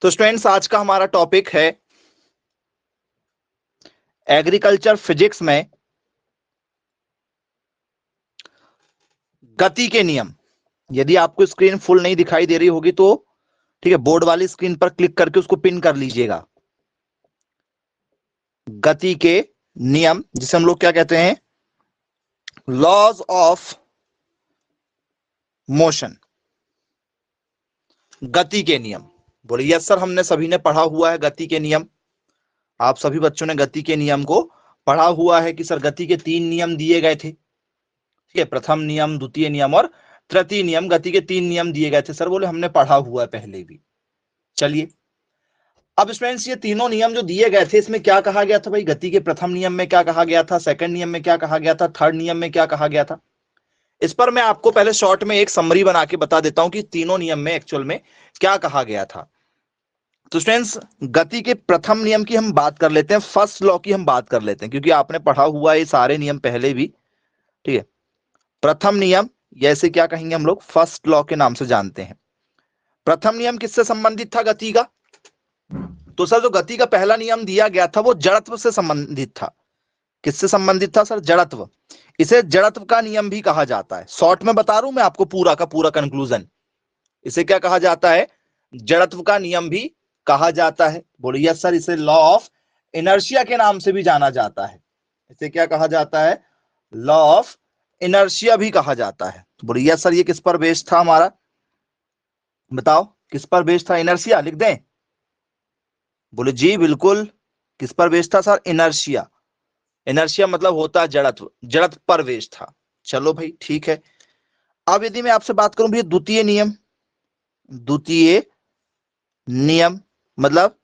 तो स्टूडेंट्स आज का हमारा टॉपिक है एग्रीकल्चर फिजिक्स में गति के नियम। यदि आपको स्क्रीन फुल नहीं दिखाई दे रही होगी तो ठीक है, बोर्ड वाली स्क्रीन पर क्लिक करके उसको पिन कर लीजिएगा। गति के नियम जिसे हम लोग क्या कहते हैं, लॉज ऑफ मोशन, गति के नियम। बोलिए यस सर, हमने सभी ने पढ़ा हुआ है गति के नियम। आप सभी बच्चों ने गति के नियम को पढ़ा हुआ है कि सर गति के 3 नियम दिए गए थे। ठीक है, प्रथम नियम, द्वितीय नियम और तृतीय नियम, गति के 3 नियम दिए गए थे। सर बोले हमने पढ़ा हुआ है पहले भी। चलिए अब स्टूडेंट्स ये तीनों नियम जो दिए गए थे इसमें क्या कहा गया था भाई, गति के प्रथम नियम में क्या कहा गया था, सेकंड नियम में क्या कहा गया था, थर्ड नियम में क्या कहा गया था। इस पर मैं आपको पहले शॉर्ट में एक समरी बना के बता देता हूं कि तीनों नियम में एक्चुअल में क्या कहा गया था। तो स्टूडेंट्स गति के प्रथम नियम की हम बात कर लेते हैं, फर्स्ट लॉ की हम बात कर लेते हैं, क्योंकि आपने पढ़ा हुआ है ये सारे नियम पहले भी। ठीक है, प्रथम नियम जैसे क्या कहेंगे हम लोग, फर्स्ट लॉ के नाम से जानते हैं। प्रथम नियम किससे संबंधित था, गति का। तो सर जो गति का पहला नियम दिया गया था वो जड़त्व से संबंधित था। किससे संबंधित था सर, जड़त्व। इसे जड़त्व का नियम भी कहा जाता है। शॉर्ट में बता रहा हूं मैं आपको पूरा का पूरा कंक्लूजन। इसे क्या कहा जाता है, जड़त्व का नियम भी कहा जाता है। बोलिए सर, इसे लॉ ऑफ इनर्शिया के नाम से भी जाना जाता है। इसे क्या कहा जाता है, लॉ ऑफ इनर्शिया भी कहा जाता है। बोलिए सर ये किस पर बेस्ड था हमारा, बताओ किस पर बेस्ड था, इनर्शिया लिख दें। बोले जी बिल्कुल, किस पर बेस्ड था सर, इनर्शिया। इनर्शिया मतलब होता है जड़त्व, जड़त्व पर बेस्ड था। चलो भाई ठीक है। अब यदि मैं आपसे बात करूं भैया द्वितीय नियम, द्वितीय नियम मतलब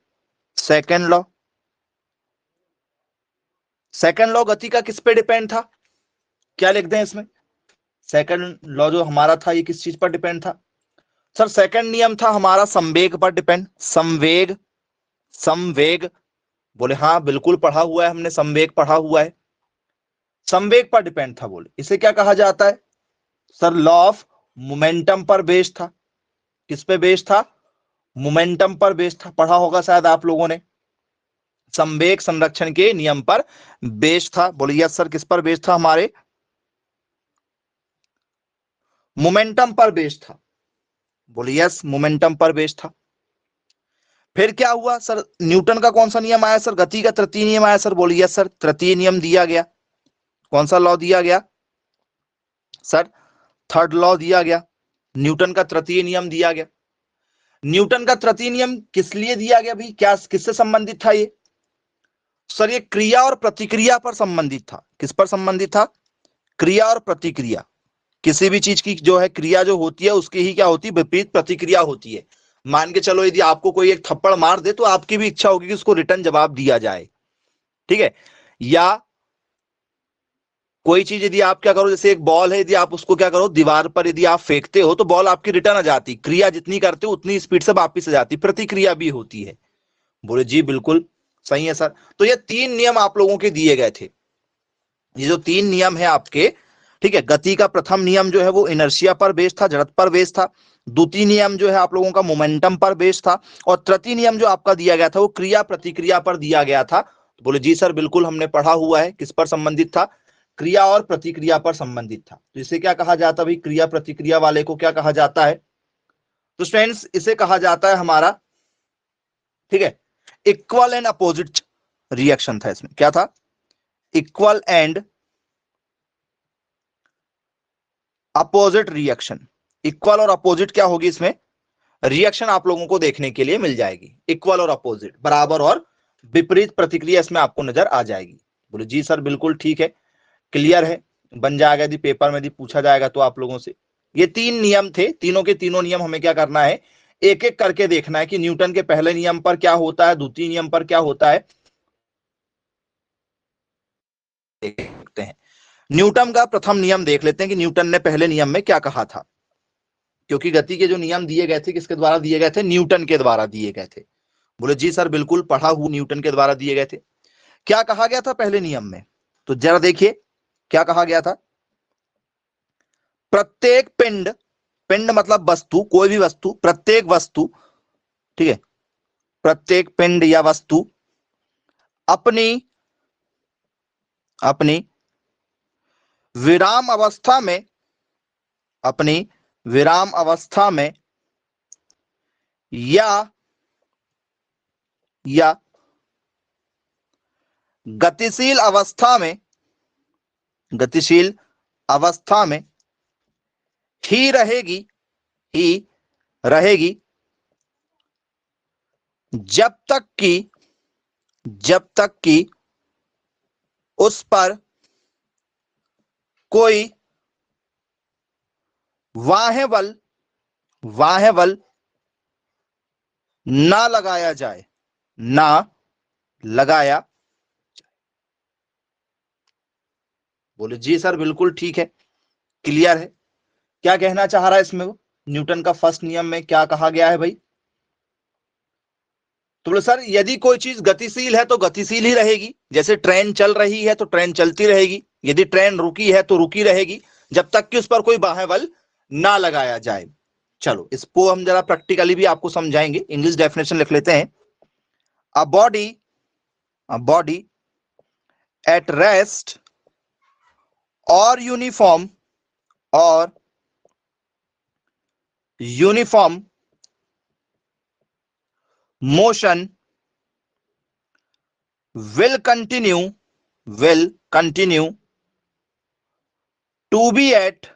सेकंड लॉ। सेकंड लॉ गति का किस पे डिपेंड था, क्या लिख दें इसमें, सेकंड लॉ जो हमारा था ये किस चीज पर डिपेंड था। सर सेकंड नियम था हमारा संवेग पर डिपेंड, संवेग, संवेग। बोले हाँ बिल्कुल पढ़ा हुआ है हमने, संवेग पढ़ा हुआ है, संवेग पर डिपेंड था। बोले इसे क्या कहा जाता है सर, लॉ ऑफ मोमेंटम पर बेस्ड था। किस पे बेस्ड था, मोमेंटम पर बेस्ड था, पढ़ा होगा शायद आप लोगों ने। संवेग संरक्षण के नियम पर बेस्ड था। बोले यस सर, किस पर बेस्ड था, हमारे मोमेंटम पर बेस्ड था। बोले यस, मोमेंटम पर बेस्ड था। फिर क्या हुआ सर, न्यूटन का कौन सा नियम आया सर, गति का तृतीय नियम आया सर। बोले यस सर, तृतीय नियम दिया गया। कौन सा लॉ दिया गया सर, थर्ड लॉ दिया गया, न्यूटन का तृतीय नियम दिया गया। न्यूटन का तृतीय नियम किस लिए दिया गया भाई, क्या किससे संबंधित था ये सर, ये क्रिया और प्रतिक्रिया पर संबंधित था। किस पर संबंधित था, क्रिया और प्रतिक्रिया। किसी भी चीज की जो है क्रिया जो होती है उसकी ही क्या होती है, विपरीत प्रतिक्रिया होती है। मान के चलो यदि आपको कोई एक थप्पड़ मार दे तो आपकी भी इच्छा होगी कि उसको रिटर्न जवाब दिया जाए। ठीक है, या कोई चीज यदि आप क्या करो, जैसे एक बॉल है, यदि आप उसको क्या करो दीवार पर यदि आप फेंकते हो तो बॉल आपकी रिटर्न आ जाती, क्रिया जितनी करते हो उतनी स्पीड से वापिस आ जाती, प्रतिक्रिया भी होती है। बोले जी बिल्कुल सही है सर। तो ये 3 नियम आप लोगों के दिए गए थे। ये जो 3 नियम है आपके, ठीक है, गति का प्रथम नियम जो है वो इनर्शिया पर बेस्ड था, जड़त्व पर बेस्ड था। द्वितीय नियम जो है आप लोगों का मोमेंटम पर बेस्ड था, और तृतीय नियम जो आपका दिया गया था वो क्रिया प्रतिक्रिया पर दिया गया था। तो बोले जी सर बिल्कुल हमने पढ़ा हुआ है, किस पर संबंधित था, क्रिया और प्रतिक्रिया पर संबंधित था। तो इसे क्या कहा जाता है भाई, क्रिया प्रतिक्रिया वाले को क्या कहा जाता है, तो स्टूडेंट्स इसे कहा जाता है हमारा, ठीक है, इक्वल एंड अपोजिट रिएक्शन था। इसमें क्या था, equal and opposite reaction. Equal और अपोजिट क्या होगी इसमें, रिएक्शन आप लोगों को देखने के लिए मिल जाएगी। इक्वल और अपोजिट, बराबर और विपरीत प्रतिक्रिया इसमें आपको नजर आ जाएगी। बोले जी सर बिल्कुल ठीक है, क्लियर है, बन जाएगा यदि पेपर में यदि पूछा जाएगा तो आप लोगों से। ये 3 नियम थे, तीनों के तीनों नियम हमें क्या करना है, एक एक करके देखना है कि न्यूटन के पहले नियम पर क्या होता है, द्वितीय नियम पर क्या होता है। देखते हैं, न्यूटन का प्रथम नियम देख लेते हैं कि न्यूटन ने पहले नियम में क्या कहा था। क्योंकि गति के जो नियम दिए गए थे किसके द्वारा दिए गए थे, न्यूटन के द्वारा दिए गए थे। बोले जी सर बिल्कुल पढ़ा हुआ, न्यूटन के द्वारा दिए गए थे। क्या कहा गया था पहले नियम में, तो जरा देखिए क्या कहा गया था, प्रत्येक पिंड, पिंड मतलब वस्तु, कोई भी वस्तु, प्रत्येक वस्तु, ठीक है, प्रत्येक पिंड या वस्तु अपनी अपनी विराम अवस्था में अपनी विराम अवस्था में या गतिशील अवस्था में ही रहेगी जब तक कि उस पर कोई बाह्य बल ना लगाया जाए बोले जी सर बिल्कुल ठीक है, क्लियर है। क्या कहना चाह रहा है इसमें वो? न्यूटन का फर्स्ट नियम में क्या कहा गया है भाई? तो बोले सर यदि कोई चीज गतिशील है तो गतिशील ही रहेगी, जैसे ट्रेन चल रही है तो ट्रेन चलती रहेगी, यदि ट्रेन रुकी है तो रुकी रहेगी जब तक कि उस पर कोई बाह्य बल ना लगाया जाए। चलो इसको हम जरा प्रैक्टिकली भी आपको समझाएंगे। इंग्लिश डेफिनेशन लिख लेते हैं। अ बॉडी एट रेस्ट और uniform motion will continue to be at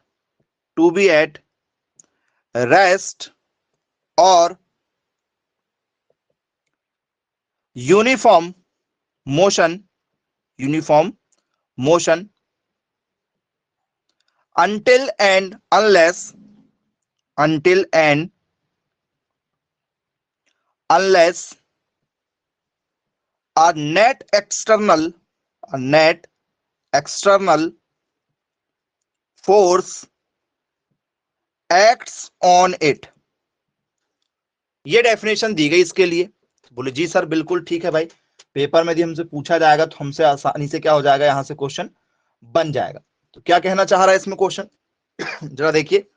rest or uniform motion until and unless a net external force acts on it। ये डेफिनेशन दी गई इसके लिए। बोले जी सर बिल्कुल ठीक है भाई, पेपर में यदि हमसे पूछा जाएगा तो हमसे आसानी से क्या हो जाएगा, यहां से क्वेश्चन बन जाएगा। तो क्या कहना चाह रहा है इसमें क्वेश्चन जरा देखिए।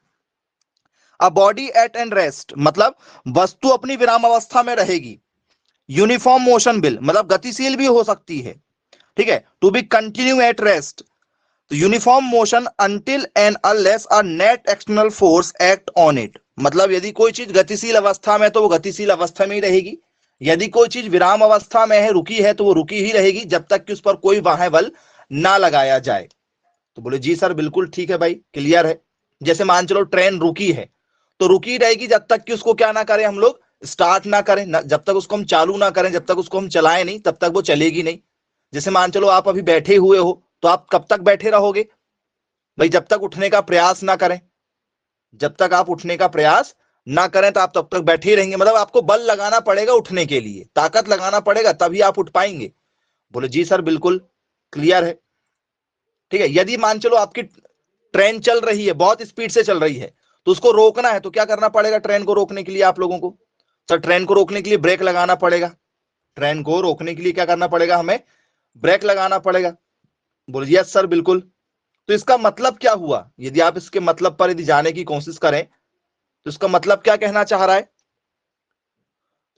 A body at and rest मतलब वस्तु अपनी विराम अवस्था में रहेगी। यूनिफॉर्म मोशन विल मतलब गतिशील भी हो सकती है, ठीक है। To be continue at rest तो uniform motion until and unless a net external force act on it मतलब यदि कोई चीज गतिशील अवस्था में तो वो गतिशील अवस्था में ही रहेगी, यदि कोई चीज विराम अवस्था में है, रुकी है, तो वो रुकी ही रहेगी जब तक कि उस पर कोई बाह्य बल ना लगाया जाए। तो बोले जी सर बिल्कुल ठीक है भाई, क्लियर है। जैसे मान चलो ट्रेन रुकी है तो रुकी रहेगी जब तक कि उसको क्या ना करें हम लोग, स्टार्ट ना करें ना, जब तक उसको हम चालू ना करें, जब तक उसको हम चलाएं नहीं तब तक वो चलेगी नहीं। जैसे मान चलो आप अभी बैठे हुए हो तो आप कब तक बैठे रहोगे भाई, जब तक उठने का प्रयास ना करें, जब तक आप उठने का प्रयास ना करें तो आप तब तक बैठे ही रहेंगे। मतलब आपको बल लगाना पड़ेगा उठने के लिए, ताकत लगाना पड़ेगा तभी आप उठ पाएंगे। बोले जी सर बिल्कुल क्लियर है, ठीक है। यदि मान चलो आपकी ट्रेन चल रही है, बहुत स्पीड से चल रही है, तो उसको रोकना है तो क्या करना पड़ेगा ट्रेन को रोकने के लिए आप लोगों को? सर ट्रेन को रोकने के लिए ब्रेक लगाना पड़ेगा, ट्रेन को रोकने के लिए क्या करना पड़ेगा, हमें ब्रेक लगाना पड़ेगा। बोलिए यस सर बिल्कुल। तो इसका मतलब क्या हुआ, यदि आप इसके मतलब पर यदि जाने की कोशिश करें तो इसका मतलब क्या कहना चाह रहा है?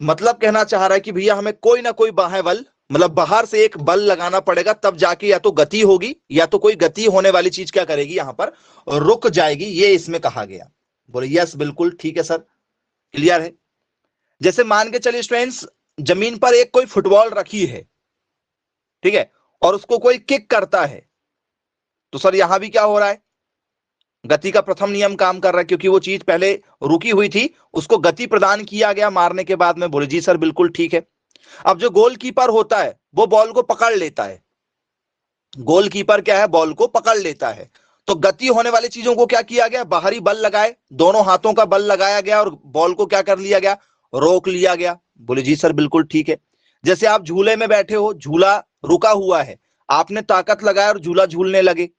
मतलब कहना चाह रहा है कि भैया हमें कोई ना कोई बाह्य बल मतलब बाहर से एक बल लगाना पड़ेगा, तब जाके या तो गति होगी या तो कोई गति होने वाली चीज क्या करेगी, यहां पर रुक जाएगी, ये इसमें कहा गया। बोले यस बिल्कुल ठीक है सर, क्लियर है। जैसे मान के चलिए स्टूडेंट्स, जमीन पर एक कोई फुटबॉल रखी है, ठीक है, और उसको कोई किक करता है, तो सर यहां भी क्या हो रहा है, गति का प्रथम नियम काम कर रहा है, क्योंकि वो चीज पहले रुकी हुई थी, उसको गति प्रदान किया गया मारने के बाद में। बोले जी सर बिल्कुल ठीक है। अब जो गोलकीपर होता है वो बॉल को पकड़ लेता है, गोलकीपर क्या है, बॉल को पकड़ लेता है। तो गति होने वाली चीजों को क्या किया गया, बाहरी बल लगाए, दोनों हाथों का बल लगाया गया और बॉल को क्या कर लिया गया, रोक लिया गया। बोले जी सर बिल्कुल ठीक है। जैसे आप झूले में बैठे हो, झूला रुका हुआ है, आपने ताकत लगाया और झूला झूलने लगे।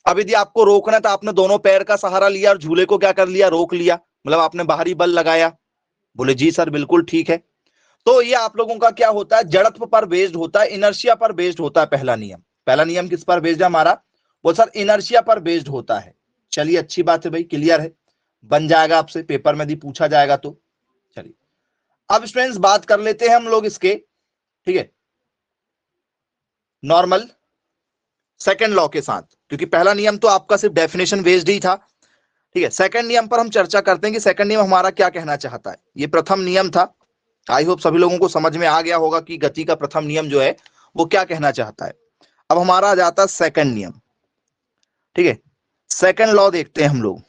अब यदि आपको रोकना तो आपने दोनों पैर का सहारा लिया और झूले को क्या कर लिया, रोक लिया, मतलब आपने बाहरी बल लगाया। बोले जी सर बिल्कुल ठीक है। तो ये आप लोगों का क्या होता है, जड़त्व पर बेस्ड होता है, इनर्शिया पर बेस्ड होता है पहला नियम। पहला नियम किस पर बेस्ड है हमारा, वो सर इनर्शिया पर बेस्ड होता है। चलिए अच्छी बात है भाई, क्लियर है, बन जाएगा आपसे पेपर में यदि पूछा जाएगा तो। चलिए अब स्टूडेंट्स बात कर लेते हैं हम लोग इसके, ठीक है, नॉर्मल सेकंड लॉ के साथ, क्योंकि पहला नियम तो आपका सिर्फ डेफिनेशन बेस्ड ही था, ठीक है। सेकंड नियम पर हम चर्चा करते हैं कि सेकंड नियम हमारा क्या कहना चाहता है। ये प्रथम नियम था, आई होप सभी लोगों को समझ में आ गया होगा कि गति का प्रथम नियम जो है वो क्या कहना चाहता है। अब हमारा आ जाता है सेकंड नियम, ठीक है। सेकंड लॉ देखते हैं हम लोग,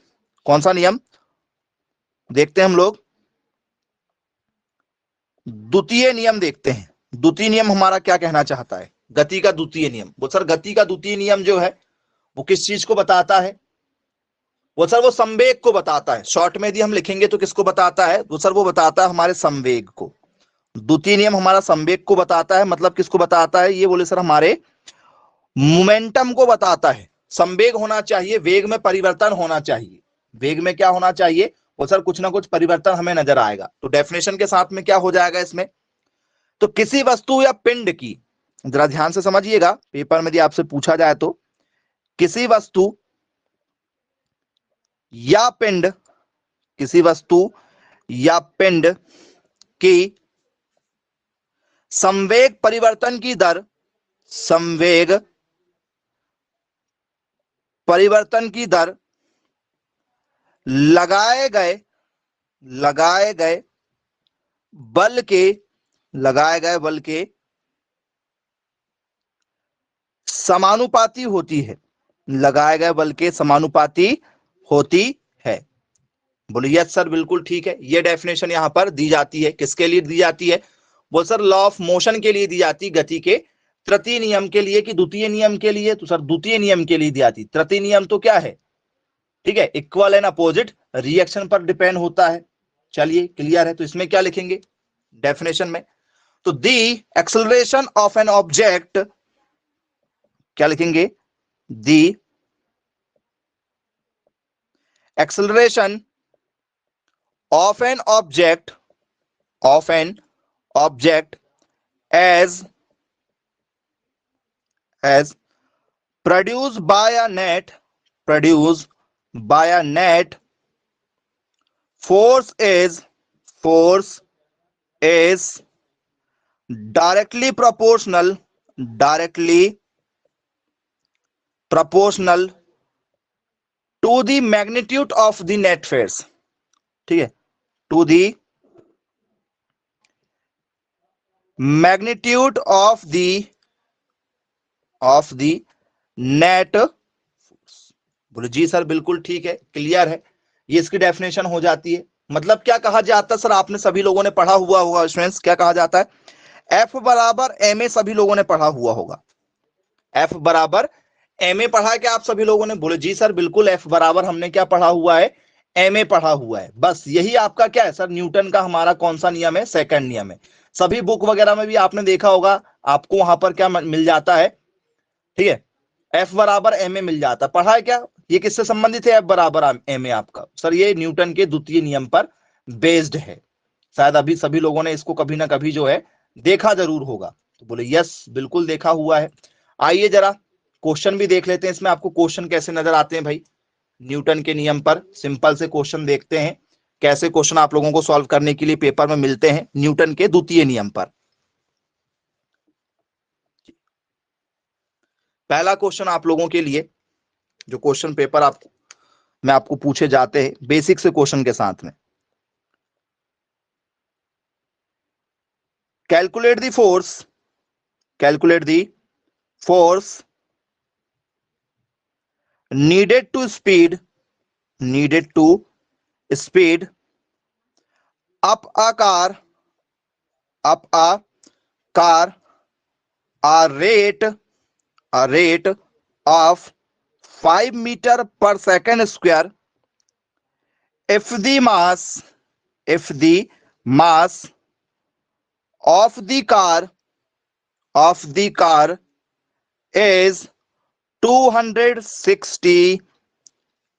कौन सा नियम देखते हैं हम लोग, द्वितीय नियम देखते हैं। द्वितीय नियम हमारा क्या कहना चाहता है, गति का द्वितीय नियम। वो सर गति का द्वितीय नियम जो है वो किस चीज को बताता है, वो सर वो संवेग को बताता है। शॉर्ट में यदि हम लिखेंगे तो किसको बताता है, वो सर वो बताता है हमारे संवेग को। द्वितीय नियम हमारा संवेग को बताता है, मतलब किसको बताता है, ये बोले सर हमारे मोमेंटम को बताता है। संवेग होना चाहिए, वेग में परिवर्तन होना चाहिए। वेग में क्या होना चाहिए, वो सर कुछ ना कुछ परिवर्तन हमें नजर आएगा। तो डेफिनेशन के साथ में क्या हो जाएगा इसमें, तो किसी वस्तु या पिंड की, जरा ध्यान से समझिएगा, पेपर में यदि आपसे पूछा जाए तो किसी वस्तु या पिंड, किसी वस्तु या पिंड की संवेग परिवर्तन की दर, संवेग परिवर्तन की दर लगाए गए बल के समानुपाती होती है, लगाए गए बल के समानुपाती होती है। बोले यस सर बिल्कुल ठीक है। ये डेफिनेशन यहां पर दी जाती है, किसके लिए दी जाती है, वो सर लॉ ऑफ मोशन के लिए दी जाती, गति के तृतीय नियम के लिए कि द्वितीय नियम के लिए, तो सर द्वितीय नियम के लिए दी जाती। तृतीय नियम तो क्या है, ठीक है, इक्वल एंड अपोजिट रिएक्शन पर डिपेंड होता है। चलिए क्लियर है, तो इसमें क्या लिखेंगे डेफिनेशन में, तो the acceleration of an object, क्या लिखेंगे, the acceleration of an object as produced by a net force is directly proportional to the magnitude of the net force, ठीक है, to the magnitude of the net force। बोले जी sir बिल्कुल ठीक है, clear है, ये इसकी डेफिनेशन हो जाती है। मतलब क्या कहा जाता है सर, आपने सभी लोगों ने पढ़ा हुआ होगा स्टूडेंट्स, क्या कहा जाता है, F बराबर ma, सभी लोगों ने पढ़ा हुआ होगा, F बराबर ma पढ़ा है क्या आप सभी लोगों ने, बोले जी सर बिल्कुल, F बराबर हमने क्या पढ़ा हुआ है, ma पढ़ा हुआ है। बस यही आपका क्या है सर, न्यूटन का हमारा कौन सा नियम है, सेकंड नियम है। सभी बुक वगैरह में भी आपने देखा होगा, आपको वहां पर क्या मिल जाता है, ठीक है, F बराबर ma मिल जाता, पढ़ा है क्या, ये किससे संबंधित है, F बराबर ma आपका, सर ये न्यूटन के द्वितीय नियम पर बेस्ड है। शायद अभी सभी लोगों ने इसको कभी ना कभी जो है देखा जरूर होगा, तो बोले यस बिल्कुल देखा हुआ है। आइए जरा क्वेश्चन भी देख लेते हैं, इसमें आपको क्वेश्चन कैसे नजर आते हैं भाई, न्यूटन के नियम पर सिंपल से क्वेश्चन देखते हैं, कैसे क्वेश्चन आप लोगों को सॉल्व करने के लिए पेपर में मिलते हैं न्यूटन के द्वितीय नियम पर। पहला क्वेश्चन आप लोगों के लिए, जो क्वेश्चन पेपर में आपको पूछे जाते हैं बेसिक से क्वेश्चन के साथ में, calculate the force needed to speed up a car a rate of 5 meter per second square if the mass of the car is 260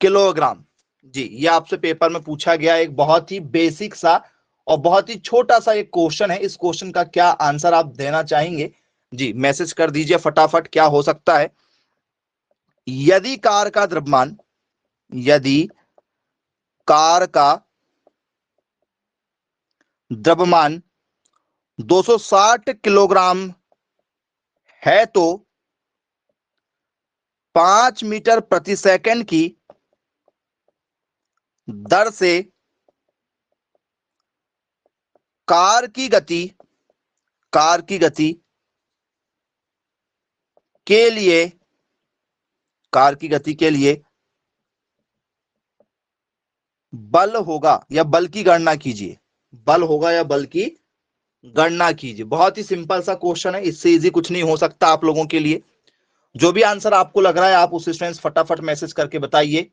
kilogram. जी ये आपसे पेपर में पूछा गया एक बहुत ही बेसिक सा और बहुत ही छोटा सा एक क्वेश्चन है। इस क्वेश्चन का क्या आंसर आप देना चाहेंगे, जी मैसेज कर दीजिए फटाफट, क्या हो सकता है, यदि कार का द्रव्यमान 260 किलोग्राम है तो 5 मीटर प्रति सेकंड की दर से कार की गति के लिए बल होगा या बल की गणना कीजिए। बहुत ही सिंपल सा क्वेश्चन है, इससे इजी कुछ नहीं हो सकता आप लोगों के लिए। जो भी आंसर आपको लग रहा है आप उस स्टूडेंट्स फटाफट मैसेज करके बताइए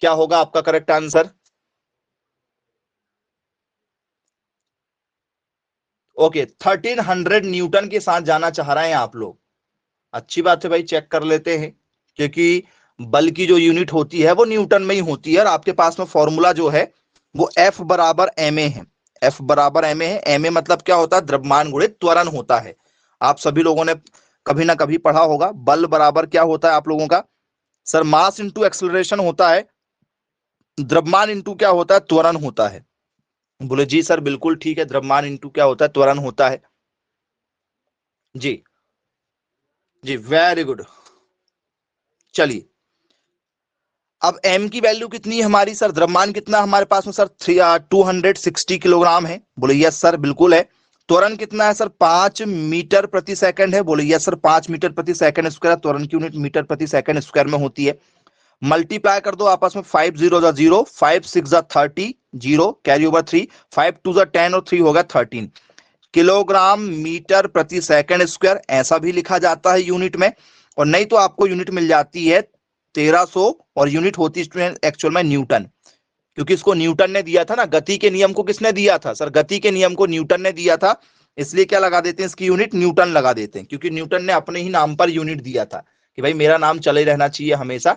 क्या होगा आपका करेक्ट आंसर। ओके, 1300 न्यूटन के साथ जाना चाह रहे हैं आप लोग। अच्छी बात है भाई, चेक कर लेते हैं, क्योंकि बल की जो यूनिट होती है वो न्यूटन में ही होती है और आपके पास में फॉर्मूला जो है वो F बराबर ma है। ma मतलब क्या होता है? द्रव्यमान गुणित त्वरण होता है। आप सभी लोगों ने कभी ना कभी पढ़ा होगा। बल बराबर क्या होता है आप लोगों का? सर मास इंटू एक्सेलरेशन होता है, द्रव्यमान इंटू क्या होता है? त्वरण होता है। बोले जी सर बिल्कुल ठीक है, द्रव्यमान इंटू क्या होता है? त्वरण होता है। जी जी, वेरी गुड। चलिए, अब m की वैल्यू कितनी है हमारी? सर द्रव्यमान कितना हमारे पास में? सर 260 किलोग्राम है। बोले यस सर बिल्कुल है। त्वरण कितना है सर? 5 मीटर प्रति सेकंड है। बोले यस सर 5 मीटर प्रति सेकंड स्क्वायर। त्वरण की यूनिट मीटर प्रति सेकंड स्क्वायर में होती है। मल्टीप्लाई कर दो आपस में, 5 0 जा 0, 5 6 जा 30, 0 कैरी ओवर 3, 5 2 जा 10 और 3 होगा 13 किलोग्राम मीटर प्रति सेकंड स्क्वायर, ऐसा भी लिखा जाता है यूनिट में। और नहीं तो आपको यूनिट मिल जाती है 1300 और यूनिट होती है स्टूडेंट एक्चुअल में न्यूटन, क्योंकि इसको न्यूटन ने दिया था ना। गति के नियम को किसने दिया था? सर गति के नियम को न्यूटन ने दिया था, इसलिए क्या लगा देते हैं इसकी यूनिट? न्यूटन लगा देते हैं, क्योंकि न्यूटन ने अपने ही नाम पर यूनिट दिया था कि भाई मेरा नाम चले रहना चाहिए हमेशा।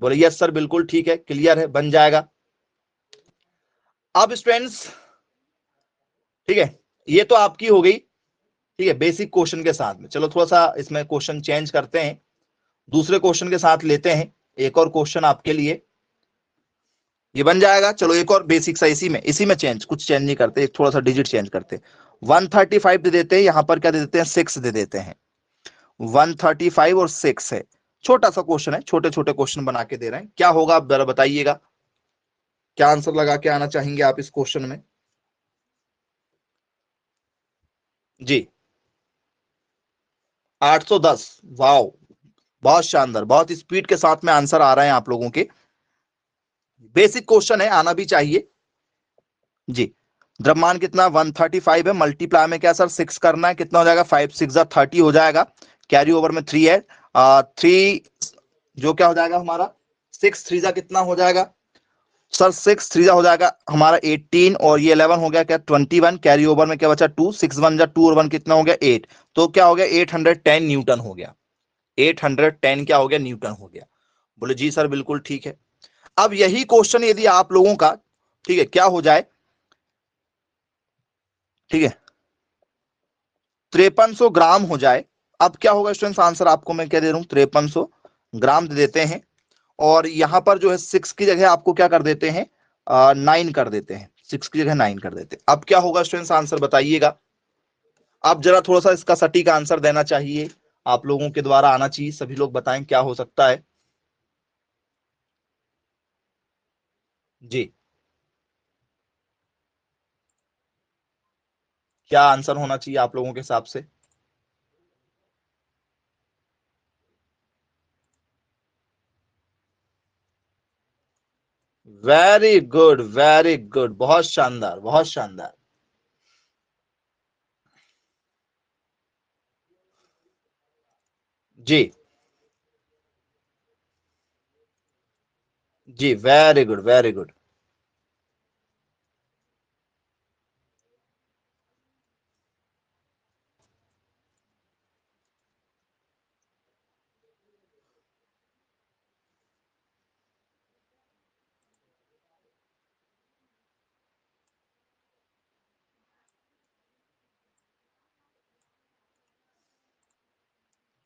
बोले यस सर बिल्कुल ठीक है, क्लियर है, बन जाएगा। अब स्टूडेंट्स ठीक है, ये तो आपकी हो गई, ठीक है, बेसिक क्वेश्चन के साथ में। चलो थोड़ा सा इसमें क्वेश्चन चेंज करते हैं, दूसरे क्वेश्चन के साथ लेते हैं। एक और क्वेश्चन आपके लिए ये बन जाएगा। चलो एक और बेसिक सा इसी में चेंज, कुछ चेंज नहीं करते, एक थोड़ा सा डिजिट चेंज करते हैं। 135 दे देते हैं, यहां पर क्या दे देते हैं? 6 दे देते हैं। 135 और 6 है। छोटा सा क्वेश्चन है, छोटे छोटे क्वेश्चन बना के दे रहे हैं। क्या होगा आप जरा बताइएगा, क्या आंसर लगा के आना चाहेंगे आप इस क्वेश्चन में? जी 810। वाओ, बहुत शानदार, बहुत स्पीड के साथ में आंसर आ रहे हैं आप लोगों के। बेसिक क्वेश्चन है, आना भी चाहिए। जी, द्रव्यमान कितना? 135 है। मल्टीप्लाई में क्या सर? 6 करना है। कितना हो जाएगा? 5 6 जा 30 हो जाएगा। कैरी ओवर में 3 है। 3 जो क्या हो जाएगा हमारा? 6 3 जा कितना हो जाएगा सर? 6 3 जा हो जाएगा हमारा 18, और ये 11 हो गया क्या? 21। कैरी ओवर में क्या बचा? 2, 6 1 जा 2 और 1 कितना हो गया? 8। तो क्या हो गया? 810 न्यूटन हो गया। 810 क्या हो गया? न्यूटन हो गया। बोले जी सर बिल्कुल ठीक है। अब यही क्वेश्चन यदि आप लोगों का, ठीक है, क्या हो जाए, ठीक है, 5300 ग्राम हो जाए, अब क्या होगा स्टूडेंट्स? आंसर आपको मैं क्या दे रहा हूं? 5300 ग्राम दे देते हैं। और यहां पर जो है 6 की जगह आपको क्या कर देते हैं? 9 कर देते हैं। 6 की जगह 9 कर देते हैं। अब क्या होगा स्टूडेंट्स? आंसर बताइएगा। आप जरा थोड़ा सा इसका सटीक आंसर देना चाहिए, आप लोगों के द्वारा आना चाहिए। सभी लोग बताएं क्या हो सकता है। जी, क्या आंसर होना चाहिए आप लोगों के हिसाब से? वेरी गुड, वेरी गुड, बहुत शानदार, बहुत शानदार। जी जी, वेरी गुड, वेरी गुड।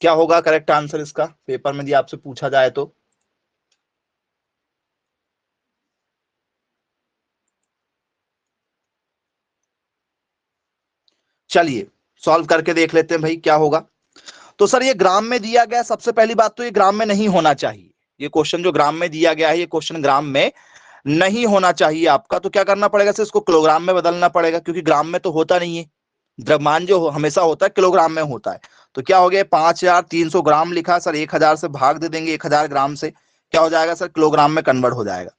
क्या होगा करेक्ट आंसर इसका पेपर में यदि आपसे पूछा जाए तो? चलिए सॉल्व करके देख लेते हैं भाई क्या होगा। तो सर ये ग्राम में दिया गया, सबसे पहली बात तो ये ग्राम में नहीं होना चाहिए। ये क्वेश्चन जो ग्राम में दिया गया है, ये क्वेश्चन ग्राम में नहीं होना चाहिए आपका। तो क्या करना पड़ेगा सर, इसको किलोग्राम में बदलना पड़ेगा, क्योंकि ग्राम में तो होता नहीं है। द्रव्यमान जो हमेशा होता है किलोग्राम में होता है। तो क्या हो गया, 5300 ग्राम लिखा सर, 1000 से भाग दे देंगे, 1000 ग्राम से क्या हो जाएगा सर, किलोग्राम में कन्वर्ट हो जाएगा।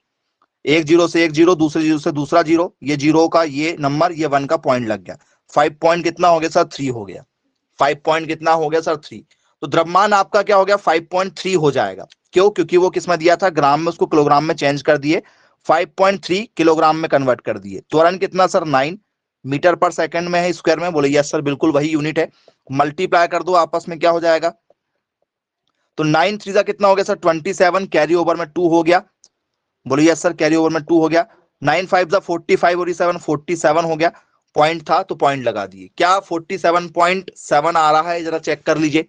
एक जीरो से एक जीरो, दूसरे जीरो से दूसरा जीरो, ये जीरो का ये नंबर, ये 1 का पॉइंट लग गया। 5 पॉइंट कितना हो गया सर, 3 हो गया। 5 पॉइंट कितना हो गया सर, 3। तो द्रव्यमान आपका क्या हो गया, 5.3 हो जाएगा। क्यों, क्योंकि वो किस में दिया था, ग्राम में, उसको किलोग्राम में चेंज कर दिए, 5.3 किलोग्राम में कन्वर्ट कर दिए। त्वरण कितना सर, 9 मीटर पर सेकंड में है, स्क्वायर में। बोले यस सर, बिल्कुल वही यूनिट है। मल्टीप्लाई कर दो आपस में, क्या हो जाएगा, तो 9 3 कितना हो गया सर, 27, कैरी ओवर में 2 हो गया। बोले यस सर, कैरी ओवर में 2 हो गया। 9 5 45 और 7 47 हो गया। पॉइंट था तो पॉइंट लगा दिए। क्या 47.7 आ रहा है, जरा चेक कर लीजिए।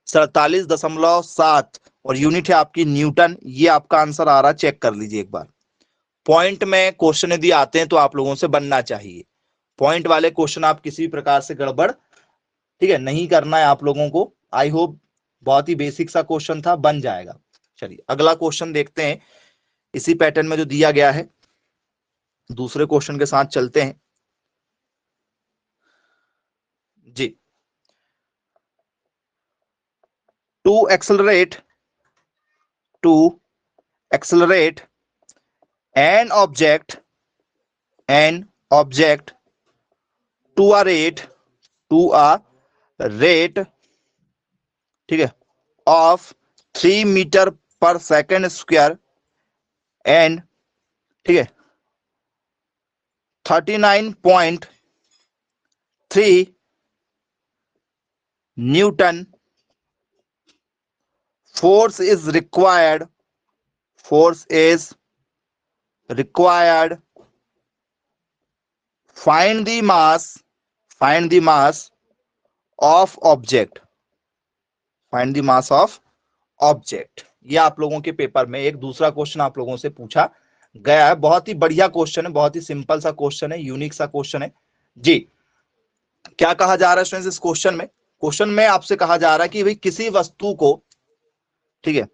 47.7 और यूनिट है आपकी न्यूटन। ये आपका आंसर आ रहा है, चेक कर लीजिए एक बार। पॉइंट में क्वेश्चन यदि आते हैं तो आप लोगों से बनना चाहिए। पॉइंट वाले क्वेश्चन आप किसी भी प्रकार से गड़बड़, ठीक है, नहीं करना है आप लोगों को। आई होप बहुत ही बेसिक सा क्वेश्चन था, बन जाएगा। चलिए अगला क्वेश्चन देखते हैं, इसी पैटर्न में जो दिया गया है। दूसरे क्वेश्चन के साथ चलते हैं जी। To accelerate an object to a rate, ठीक है, of 3 metre per second square and, ठीक है, 39.3 newton force is required, find the mass of object, ये आप लोगों के पेपर में एक दूसरा क्वेश्चन आप लोगों से पूछा गया है। बहुत ही बढ़िया क्वेश्चन है, बहुत ही सिंपल सा क्वेश्चन है, यूनिक सा क्वेश्चन है जी। क्या कहा जा रहा है स्टूडेंट्स इस क्वेश्चन में आपसे कहा जा रहा है कि भाई किसी वस्तु को, ठीक है,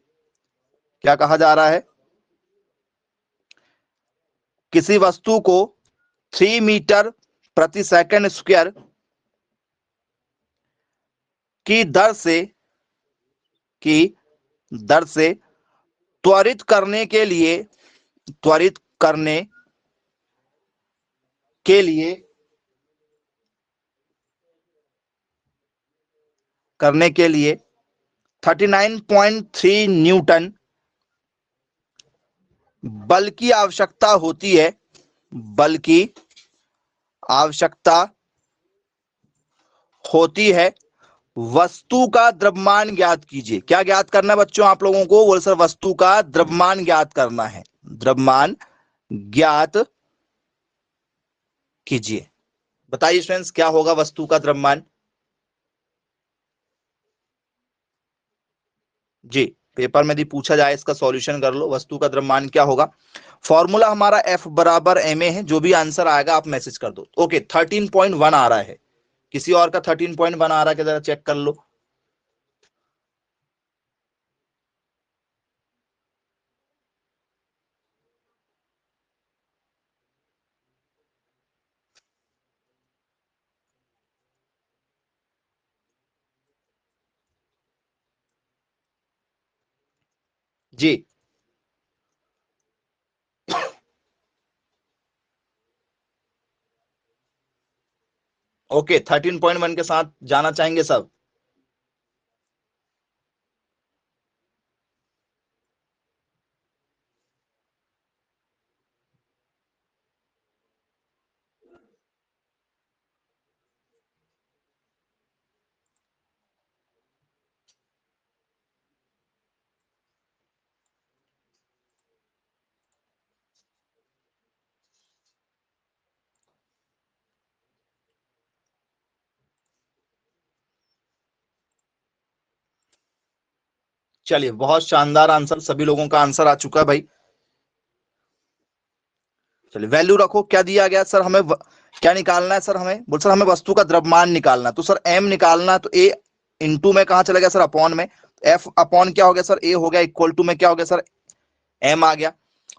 क्या कहा जा रहा है, किसी वस्तु को 3 मीटर प्रति सेकंड स्क्वायर की दर से त्वरित करने के लिए 39.3 न्यूटन बल की आवश्यकता होती है। वस्तु का द्रव्यमान ज्ञात कीजिए। क्या ज्ञात करना है बच्चों आप लोगों को, बोले सर वस्तु का द्रव्यमान ज्ञात करना है। द्रव्यमान ज्ञात कीजिए। बताइए स्टूडेंट्स क्या होगा वस्तु का द्रव्यमान जी। पेपर में यदि पूछा जाए इसका सॉल्यूशन कर लो, वस्तु का द्रव्यमान क्या होगा। फॉर्मूला हमारा F बराबर ma है। जो भी आंसर आएगा आप मैसेज कर दो। ओके 13.1 आ रहा है, किसी और का 13.1 आ रहा है क्या, जरा चेक कर लो। जी ओके 13.1 के साथ जाना चाहेंगे सब। चलिए बहुत शानदार आंसर, सभी लोगों का आंसर आ चुका है भाई। चलिए वैल्यू रखो, क्या दिया गया सर हमें, क्या निकालना है सर हमें, बोल सर हमें वस्तु का द्रव्यमान निकालना, तो सर m निकालना, तो a इंटू में कहां चला गया सर, अपॉन में, f अपॉन क्या हो गया सर, a हो गया, इक्वल टू में क्या हो गया सर, m आ गया।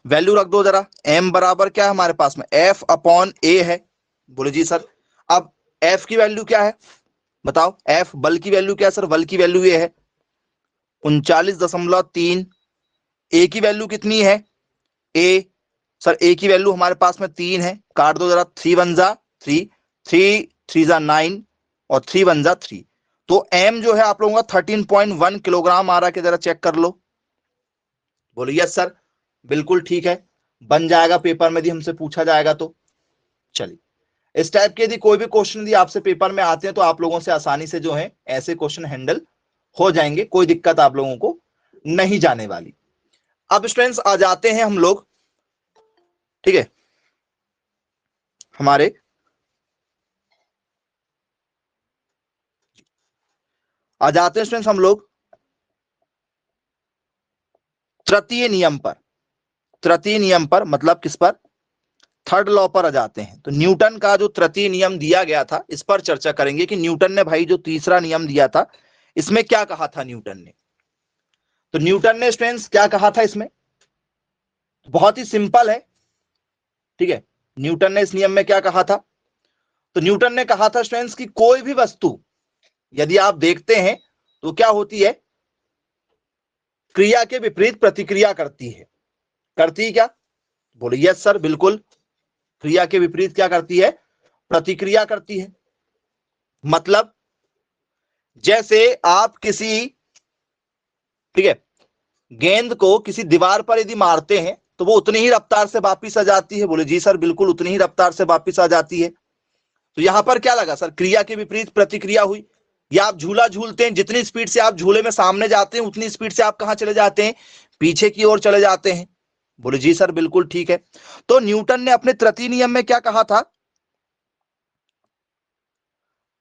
वैल्यू रख दो जरा, m बराबर क्या है हमारे पास में, f अपॉन a है। बोले जी सर, अब f की वैल्यू क्या है बताओ, f बल की वैल्यू क्या है सर, बल की वैल्यू ये है 39.3। a की वैल्यू कितनी है, a सर a की वैल्यू हमारे पास में 3 है, काट दो जरा, 3 1 जा 3, 3 3 जा 9 और 3 1 जा 3, तो m जो है आप लोगों का 13.1 किलोग्राम आ रहा है, जरा चेक कर लो। बोलो यस सर, बिल्कुल ठीक है, बन जाएगा, पेपर में यदि हमसे पूछा जाएगा तो। चलिए, इस टाइप के यदि कोई भी क्वेश्चन यदि आपसे पेपर में आते हैं तो आप लोगों से आसानी से जो है ऐसे क्वेश्चन हैंडल हो जाएंगे, कोई दिक्कत आप लोगों को नहीं जाने वाली। अब स्टूडेंट्स आ जाते हैं हम लोग, ठीक है, हमारे आ जाते हैं स्टूडेंट्स हम लोग तृतीय नियम पर। तृतीय नियम पर मतलब किस पर, थर्ड लॉ पर आ जाते हैं। तो न्यूटन का जो तृतीय नियम दिया गया था इस पर चर्चा करेंगे कि न्यूटन ने भाई जो तीसरा नियम दिया था इसमें क्या कहा था न्यूटन ने। तो न्यूटन ने स्टूडेंट्स क्या कहा था इसमें, बहुत ही सिंपल है, ठीक है। न्यूटन ने इस नियम में क्या कहा था, तो न्यूटन ने कहा था स्टूडेंट्स कि कोई भी वस्तु यदि आप देखते हैं तो क्या होती है, क्रिया के विपरीत प्रतिक्रिया करती है। करती क्या, बोले यस सर बिल्कुल, क्रिया के विपरीत क्या करती है, प्रतिक्रिया करती है। मतलब जैसे आप किसी, ठीक है, गेंद को किसी दीवार पर यदि मारते हैं तो वो उतनी ही रफ्तार से वापिस आ जाती है। बोले जी सर बिल्कुल, उतनी ही रफ्तार से वापिस आ जाती है। तो यहां पर क्या लगा सर, क्रिया के विपरीत प्रतिक्रिया हुई। या आप झूला झूलते हैं, जितनी स्पीड से आप झूले में सामने जाते हैं उतनी स्पीड से आप कहां चले जाते हैं, पीछे की ओर चले जाते हैं। बोले जी सर बिल्कुल ठीक है। तो न्यूटन ने अपने तृतीय नियम में क्या कहा था,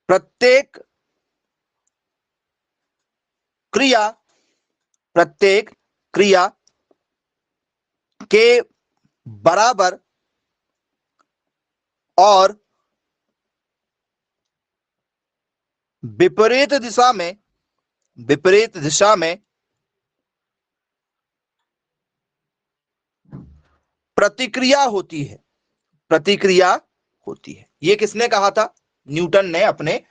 प्रत्येक क्रिया के बराबर और विपरीत दिशा में प्रतिक्रिया होती है। ये किसने कहा था, न्यूटन ने अपने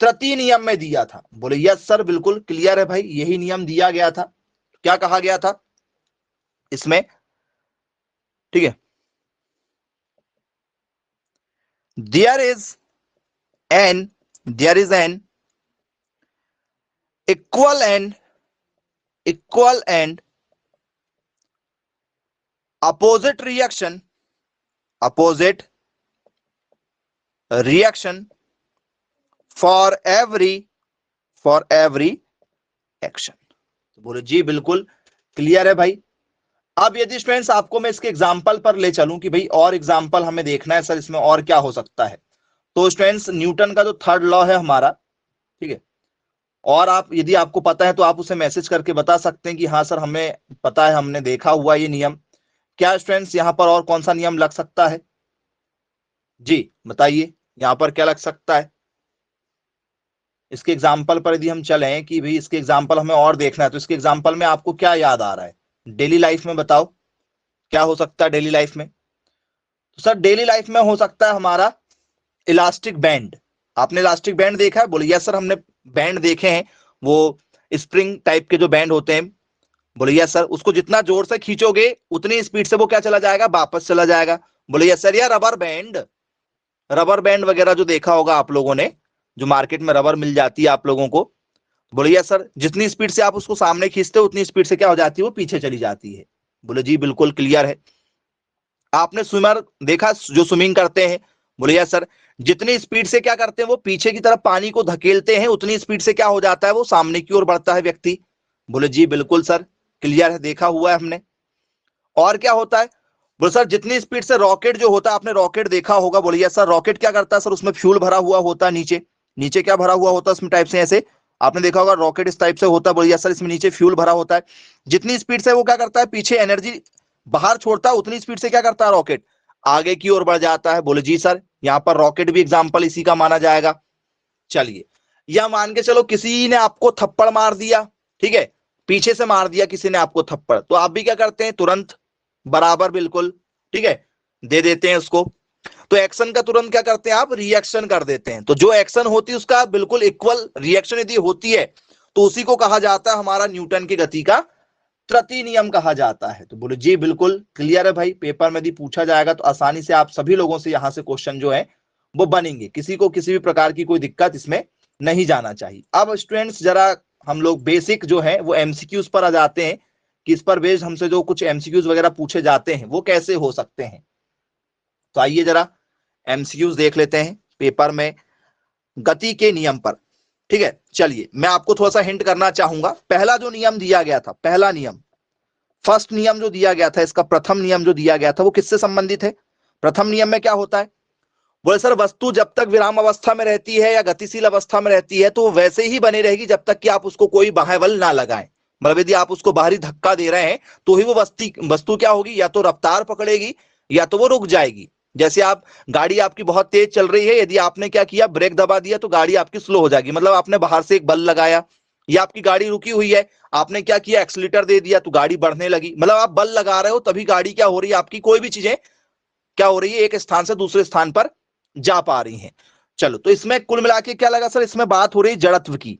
तृतीय नियम में दिया था। बोले यस सर बिल्कुल क्लियर है भाई, यही नियम दिया गया था। क्या कहा गया था इसमें, ठीक है, there is an equal and opposite reaction for every action. बोले जी बिल्कुल क्लियर है भाई। अब यदि स्टूडेंट्स आपको मैं इसके एग्जाम्पल पर ले चलूं कि भाई और एग्जाम्पल हमें देखना है सर इसमें और क्या हो सकता है, तो स्टूडेंट्स न्यूटन का जो थर्ड लॉ है हमारा, ठीक है, और आप यदि आपको पता है तो आप उसे मैसेज करके बता सकते हैं कि हाँ सर हमें पता है, हमने देखा हुआ ये नियम। क्या स्टूडेंट्स यहाँ पर और कौन सा नियम लग सकता है, जी बताइए यहाँ पर क्या लग सकता है। इसके एग्जाम्पल पर यदि हम चलें कि भाई इसके एग्जाम्पल हमें और देखना है, तो इसके एग्जाम्पल में आपको क्या याद आ रहा है, डेली लाइफ में बताओ क्या हो सकता है डेली लाइफ में। तो सर डेली लाइफ में हो सकता है हमारा इलास्टिक बैंड। आपने इलास्टिक बैंड देखा है, बोले यस सर हमने बैंड देखे हैं, वो स्प्रिंग टाइप के जो बैंड होते हैं। बोले यस सर, उसको जितना जोर से खींचोगे उतनी स्पीड से वो क्या चला जाएगा, वापस चला जाएगा। बोले यस सर, या रबर बैंड वगैरह जो देखा होगा आप लोगों ने, जो मार्केट में रबर मिल जाती है आप लोगों को। बोले यस सर, जितनी स्पीड से आप उसको सामने खींचते हो उतनी स्पीड से क्या हो जाती है, वो पीछे चली जाती है। बोले जी बिल्कुल क्लियर है। आपने स्विमर देखा जो स्विमिंग करते हैं, बोले यस सर, जितनी स्पीड से क्या करते हैं वो पीछे की तरफ पानी को धकेलते हैं उतनी स्पीड से क्या हो जाता है, वो सामने की ओर बढ़ता है व्यक्ति। बोले जी बिल्कुल सर क्लियर है, देखा हुआ है हमने। और क्या होता है, बोले सर जितनी स्पीड से रॉकेट जो होता है, आपने रॉकेट देखा होगा। बोले यस सर, रॉकेट क्या करता है सर, उसमें फ्यूल भरा हुआ होता है, नीचे क्या भरा हुआ होता है उसमें टाइप से, ऐसे आपने देखा होगा रॉकेट इस टाइप से होता है। बोले यस सर, इसमें नीचे फ्यूल भरा होता है। जितनी स्पीड से वो क्या करता है, पीछे एनर्जी बाहर छोड़ता है, उतनी स्पीड से क्या करता है रॉकेट आगे की ओर बढ़ जाता है। बोले जी सर, यहाँ पर रॉकेट भी एग्जाम्पल इसी का माना जाएगा। चलिए, या मान के चलो किसी ने आपको थप्पड़ मार दिया, ठीक है, पीछे से मार दिया किसी ने आपको थप्पड़, तो आप भी क्या करते हैं, तुरंत बराबर बिल्कुल, ठीक है, दे देते हैं उसको। तो एक्शन का तुरंत क्या करते हैं आप, रिएक्शन कर देते हैं। तो जो एक्शन होती है उसका बिल्कुल इक्वल रिएक्शन यदि होती है तो उसी को कहा जाता है हमारा न्यूटन की गति का तृतीय नियम कहा जाता है। तो बोले जी बिल्कुल क्लियर है भाई, पेपर में यदि पूछा जाएगा तो आसानी से आप सभी लोगों से यहां से क्वेश्चन जो है वो बनेंगे, किसी को किसी भी प्रकार की कोई दिक्कत इसमें नहीं जाना चाहिए। अब स्टूडेंट्स जरा हम लोग बेसिक जो है वो एमसीक्यूज पर आ जाते हैं कि इस पर बेस्ड हमसे जो कुछ एमसीक्यूज वगैरह पूछे जाते हैं वो कैसे हो सकते हैं। तो आइए जरा एमसीक्यूज देख लेते हैं पेपर में गति के नियम पर। ठीक है, चलिए मैं आपको थोड़ा सा हिंट करना चाहूंगा। पहला जो नियम दिया गया था, पहला नियम, फर्स्ट नियम जो दिया गया था, इसका प्रथम नियम जो दिया गया था वो किससे संबंधित है? प्रथम नियम में क्या होता है, बोले सर वस्तु जब तक विराम अवस्था में रहती है या गतिशील अवस्था में रहती है तो वो वैसे ही बनी रहेगी जब तक कि आप उसको कोई बाह्य बल ना लगाएं। मतलब यदि आप उसको बाहरी धक्का दे रहे हैं तो ही वो वस्तु क्या होगी, या तो रफ्तार पकड़ेगी या तो वो रुक जाएगी। जैसे आप गाड़ी आपकी बहुत तेज चल रही है, यदि आपने क्या किया, ब्रेक दबा दिया तो गाड़ी आपकी स्लो हो जाएगी, मतलब आपने बाहर से एक बल लगाया। या आपकी गाड़ी रुकी हुई है, आपने क्या किया, एक्सीलेटर दे दिया तो गाड़ी बढ़ने लगी, मतलब आप बल लगा रहे हो तभी गाड़ी क्या हो रही है, आपकी कोई भी चीजें क्या हो रही है, एक स्थान से दूसरे स्थान पर जा पा रही हैं। चलो, तो इसमें कुल मिला के क्या लगा सर, इसमें बात हो रही है जड़त्व की।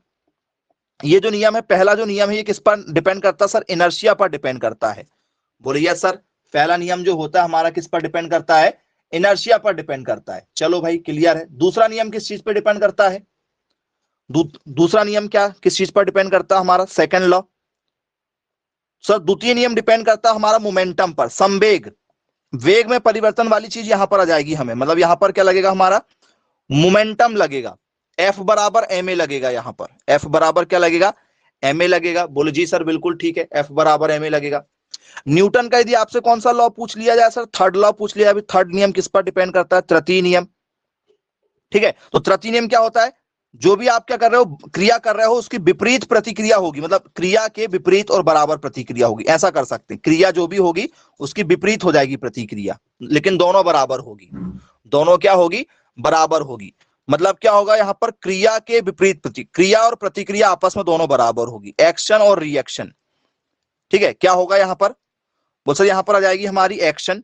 ये जो नियम है, पहला जो नियम है, ये किस पर डिपेंड करता है सर, इनर्शिया पर डिपेंड करता है। बोलिए सर, पहला नियम जो होता है हमारा किस पर डिपेंड करता है, इनर्शिया पर डिपेंड करता है। चलो भाई क्लियर है। दूसरा नियम किस चीज पर डिपेंड करता है, दूसरा नियम क्या किस चीज पर डिपेंड करता है हमारा, सेकंड लॉ। सर द्वितीय नियम डिपेंड करता है हमारा मोमेंटम पर, संवेग, वेग में परिवर्तन वाली चीज यहां पर आ जाएगी हमें, मतलब यहां पर क्या लगेगा हमारा, मोमेंटम लगेगा, एफ बराबर एम ए लगेगा। यहां पर एफ बराबर क्या लगेगा, एम ए लगेगा। बोलो जी सर बिल्कुल ठीक है, एफ बराबर एम ए लगेगा। न्यूटन का यदि आपसे कौन सा लॉ पूछ लिया जाए सर, थर्ड लॉ पूछ लिया, अभी थर्ड नियम किस पर डिपेंड करता है, तृतीय नियम। ठीक है, तो तृतीय नियम क्या होता है, जो भी आप क्या कर रहे हो, क्रिया कर रहे हो, उसकी विपरीत प्रतिक्रिया होगी, मतलब क्रिया के विपरीत और बराबर प्रतिक्रिया होगी, ऐसा कर सकते हैं। क्रिया जो भी होगी उसकी विपरीत हो जाएगी प्रतिक्रिया, लेकिन दोनों बराबर होगी, दोनों क्या होगी, बराबर होगी। मतलब क्या होगा यहां पर, क्रिया के विपरीत प्रतिक्रिया और प्रतिक्रिया आपस में दोनों बराबर होगी, एक्शन और रिएक्शन। ठीक है, क्या होगा यहां पर, बोल सर यहां पर आ जाएगी हमारी एक्शन,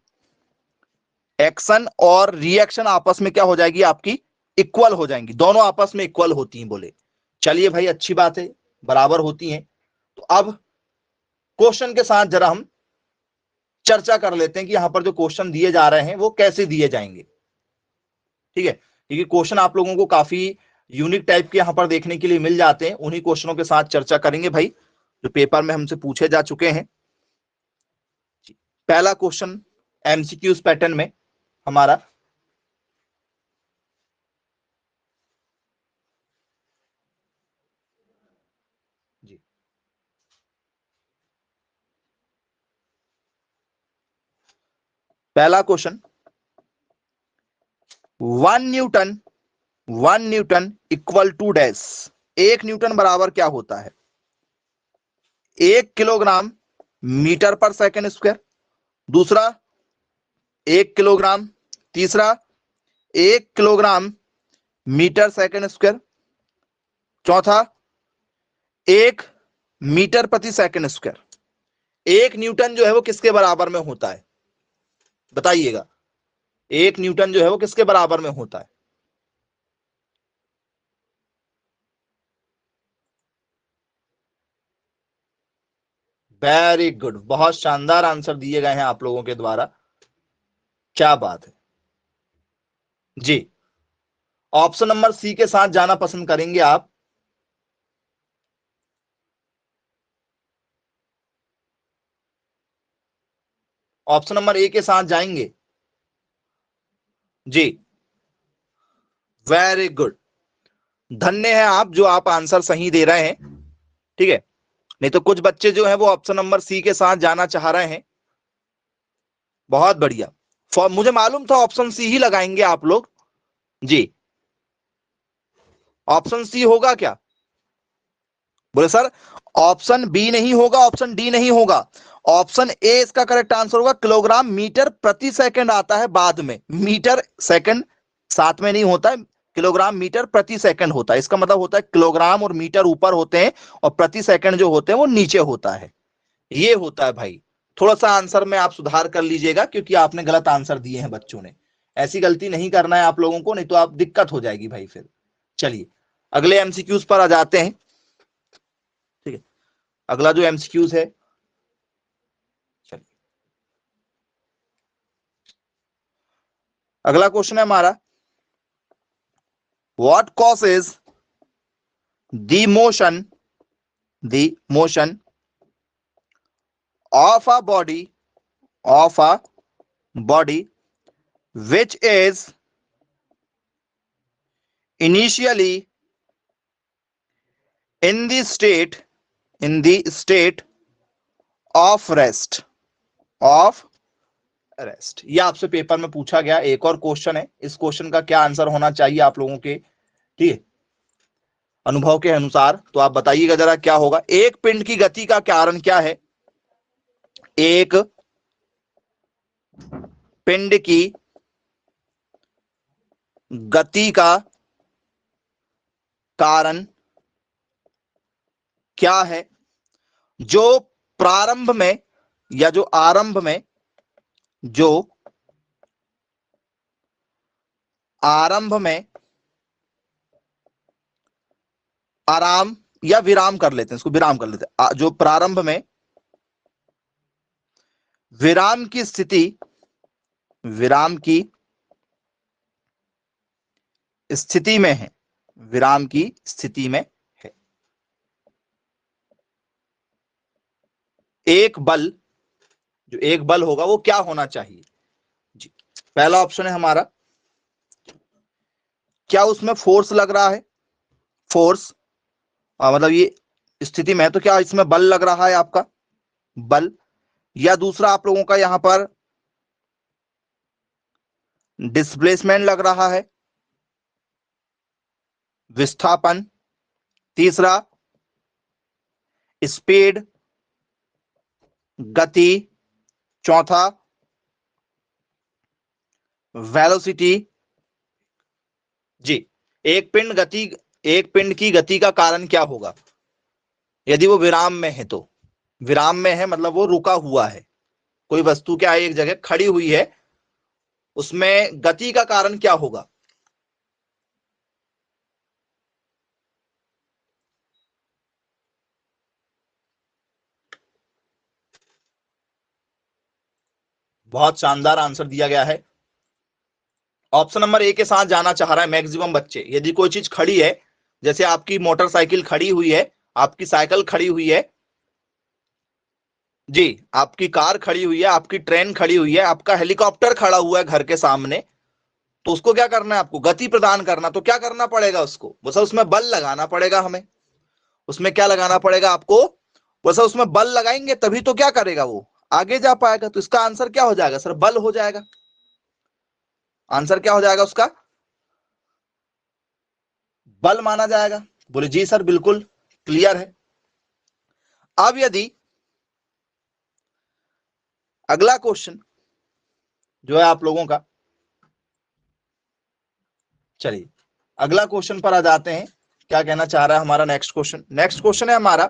एक्शन और रिएक्शन आपस में क्या हो जाएगी आपकी, इक्वल हो जाएंगी, दोनों आपस में इक्वल होती हैं। बोले चलिए भाई अच्छी बात है, बराबर होती हैं। तो अब क्वेश्चन के साथ जरा हम चर्चा कर लेते हैं कि यहां पर जो क्वेश्चन दिए जा रहे हैं वो कैसे दिए जाएंगे। ठीक है, क्योंकि क्वेश्चन आप लोगों को काफी यूनिक टाइप के यहां पर देखने के लिए मिल जाते हैं, उन्हीं क्वेश्चनों के साथ चर्चा करेंगे भाई जो पेपर में हमसे पूछे जा चुके हैं। पहला क्वेश्चन एमसीक्यूज पैटर्न में हमारा, जी पहला question, 1 newton, 1 newton equal to dash, 1 newton बराबर क्या होता है, 1 किलोग्राम मीटर पर सेकंड स्क्वायर, दूसरा 1 किलोग्राम, तीसरा 1 किलोग्राम मीटर सेकंड स्क्वायर, चौथा 1 मीटर प्रति सेकंड स्क्वायर। 1 न्यूटन जो है वो किसके बराबर में होता है, बताइएगा, 1 न्यूटन जो है वो किसके बराबर में होता है। वेरी गुड, बहुत शानदार आंसर दिए गए हैं आप लोगों के द्वारा, क्या बात है जी। ऑप्शन नंबर सी के साथ जाना पसंद करेंगे आप, ऑप्शन नंबर ए के साथ जाएंगे जी। वेरी गुड, धन्य है आप जो आप आंसर सही दे रहे हैं। ठीक है, नहीं तो कुछ बच्चे जो हैं वो ऑप्शन नंबर सी के साथ जाना चाह रहे हैं। बहुत बढ़िया, मुझे मालूम था ऑप्शन सी ही लगाएंगे आप लोग जी। ऑप्शन सी होगा क्या, बोले सर ऑप्शन बी नहीं होगा, ऑप्शन डी नहीं होगा, ऑप्शन ए इसका करेक्ट आंसर होगा। किलोग्राम मीटर प्रति सेकंड आता है बाद में, मीटर सेकंड साथ में नहीं होता है, किलोग्राम मीटर प्रति सेकंड होता है। इसका मतलब होता है किलोग्राम और मीटर ऊपर होते हैं और प्रति सेकंड जो होते हैं वो नीचे होता है, ये होता है भाई। थोड़ा सा आंसर में आप सुधार कर लीजिएगा क्योंकि आपने गलत आंसर दिए हैं बच्चों ने, ऐसी गलती नहीं करना है आप लोगों को, नहीं तो आप दिक्कत हो जाएगी भाई फिर। चलिए अगले एमसीक्यूज पर आ जाते हैं। ठीक है, अगला जो एमसीक्यूज है, चलिए अगला क्वेश्चन है हमारा, what causes the motion of a body which is initially in the state of rest, ये आपसे पेपर में पूछा गया एक और क्वेश्चन है। इस क्वेश्चन का क्या आंसर होना चाहिए आप लोगों के, ठीक है, अनुभव के अनुसार, तो आप बताइएगा जरा क्या होगा। एक पिंड की गति का कारण क्या है, एक पिंड की गति का कारण क्या है जो प्रारंभ में या जो आरंभ में, जो आरंभ में आराम या विराम कर लेते हैं, इसको विराम कर लेते हैं, जो प्रारंभ में विराम की स्थिति में है, विराम की स्थिति में है। एक बल, जो एक बल होगा वो क्या होना चाहिए जी। पहला ऑप्शन है हमारा, क्या उसमें फोर्स लग रहा है, फोर्स मतलब ये स्थिति में है तो क्या इसमें बल लग रहा है आपका, बल। या दूसरा आप लोगों का यहां पर डिस्प्लेसमेंट लग रहा है, विस्थापन। तीसरा स्पीड, गति। चौथा वेलोसिटी जी। एक पिंड की गति का कारण क्या होगा, यदि वो विराम में है तो, विराम में है मतलब वो रुका हुआ है, कोई वस्तु क्या है एक जगह खड़ी हुई है, उसमें गति का कारण क्या होगा। बहुत शानदार आंसर दिया गया है, ऑप्शन नंबर ए के साथ जाना चाह रहा है मैक्सिमम बच्चे। यदि कोई चीज खड़ी है, जैसे आपकी मोटरसाइकिल खड़ी हुई है, आपकी साइकिल खड़ी हुई है जी, आपकी कार खड़ी हुई है, आपकी ट्रेन खड़ी हुई है, आपका हेलीकॉप्टर खड़ा हुआ है घर के सामने, तो उसको क्या करना है, आपको गति प्रदान करना, तो क्या करना पड़ेगा उसको, बस उसमें बल लगाना पड़ेगा हमें। उसमें क्या लगाना पड़ेगा आपको, बस उसमें बल लगाएंगे तभी तो क्या करेगा वो आगे जा पाएगा। तो इसका आंसर क्या हो जाएगा सर, बल हो जाएगा। आंसर क्या हो जाएगा उसका, बल माना जाएगा। बोले जी सर बिल्कुल क्लियर है। अब यदि अगला क्वेश्चन जो है आप लोगों का, चलिए अगला क्वेश्चन पर आ जाते हैं, क्या कहना चाह रहा है हमारा नेक्स्ट क्वेश्चन। नेक्स्ट क्वेश्चन है हमारा,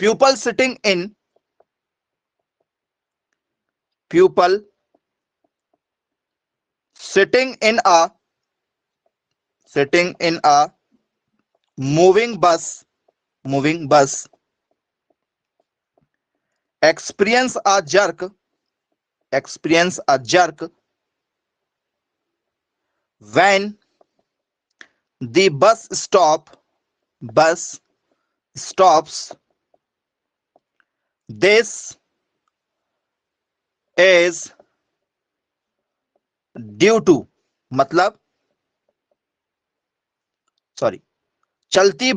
people sitting in a moving bus experience a jerk when the bus stops. This is due to, मतलब सॉरी, चलती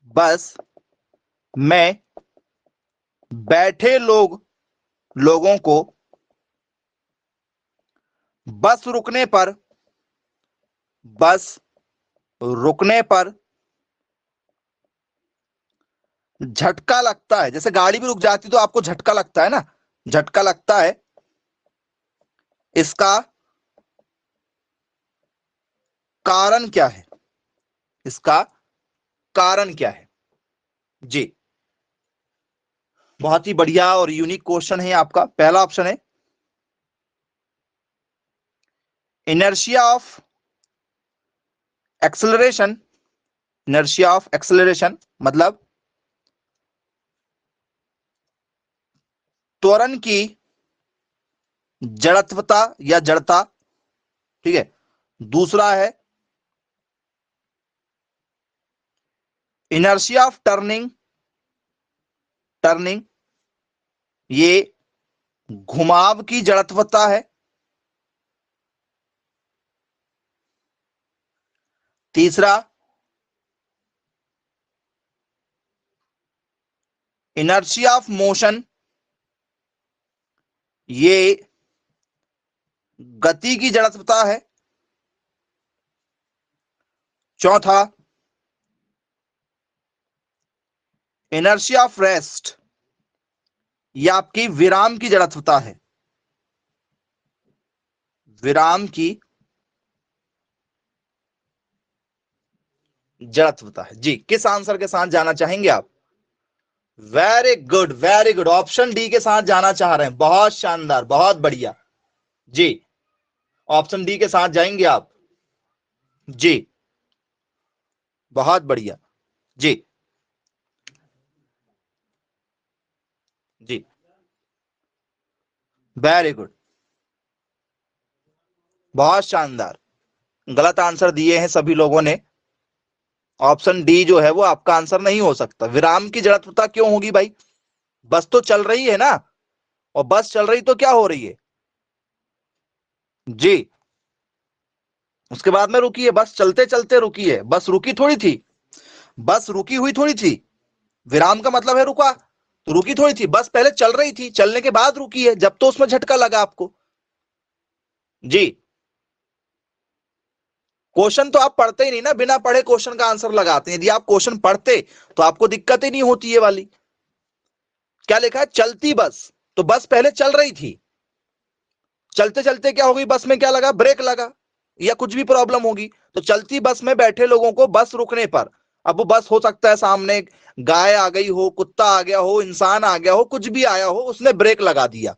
बस में बैठे लोगों को बस रुकने पर झटका लगता है, जैसे गाड़ी भी रुक जाती तो आपको झटका लगता है ना, झटका लगता है, इसका कारण क्या है, इसका कारण क्या है? जी, बहुत ही बढ़िया और यूनिक क्वेश्चन है आपका। पहला ऑप्शन है inertia of acceleration. Inertia of acceleration मतलब त्वरण की जड़त्वता या जड़ता, ठीक है। दूसरा है इनर्शिया ऑफ टर्निंग, टर्निंग ये घुमाव की जड़त्वता है। तीसरा इनर्शिया ऑफ मोशन, ये गति की जड़त्वता है। चौथा इनर्शिया ऑफ रेस्ट, ये आपकी विराम की जड़त्वता है, विराम की जड़त्वता है। जी, किस आंसर के साथ जाना चाहेंगे आप? Very good, very good, option D के साथ जाना चाह रहे हैं, बहुत शानदार, बहुत बढ़िया। जी, ऑप्शन डी के साथ जाएंगे आप। जी, बहुत बढ़िया। जी जी, वेरी गुड, बहुत शानदार। गलत आंसर दिए हैं सभी लोगों ने। ऑप्शन डी जो है वो आपका आंसर नहीं हो सकता। विराम की जड़त्वता क्यों होगी भाई? बस तो चल रही है ना, और बस चल रही तो क्या हो रही है? जी, उसके बाद में रुकी है, बस चलते चलते रुकी है, बस रुकी थोड़ी थी, बस रुकी हुई थोड़ी थी। विराम का मतलब है रुका, तो रुकी थोड़ी थी, बस पहले चल रही थी, चलने के बाद रुकी है, जब तो उसमें झटका लगा आपको। जी, क्वेश्चन तो आप पढ़ते ही नहीं ना, बिना पढ़े क्वेश्चन का आंसर लगाते हैं। यदि आप क्वेश्चन पढ़ते तो आपको दिक्कत ही नहीं होती ये वाली। क्या लिखा है? चलती बस, तो बस पहले चल रही थी, चलते चलते क्या होगी, बस में क्या लगा? ब्रेक लगा, या कुछ भी प्रॉब्लम होगी। तो चलती बस में बैठे लोगों को बस रुकने पर, अब वो बस हो सकता है सामने गाय आ गई हो, कुत्ता आ गया हो, इंसान आ गया हो, कुछ भी आया हो, उसने ब्रेक लगा दिया।